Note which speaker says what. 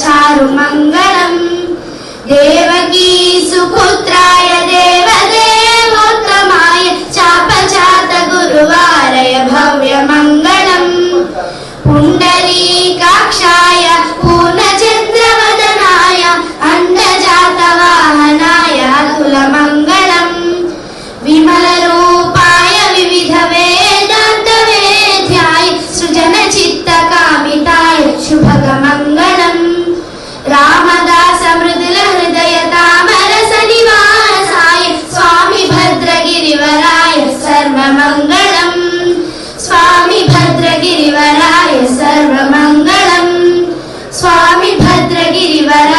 Speaker 1: चारुमङ्गलम् देवकी सुपुत्राय देवदेवोत्तमाय चापचात गुरुवारय भव्यमङ्गलम् पुण्डरीकाक्षाय पूर्णचन्द्रवदनाय अण्डजातवाहनाय अतुलमङ्गलम् विमलरूपाय विविधवेदान्तवेद्याय सृजनचित्तकामिताय शुभगमङ्गलम् रामदास मृदुल हृदय तामरस निवासाय स्वामी भद्रगिरिवराय सर्वमङ्गलम् स्वामी भद्रगिरिवराय सर्वमङ्गलम् स्वामी भद्रगिरिवराय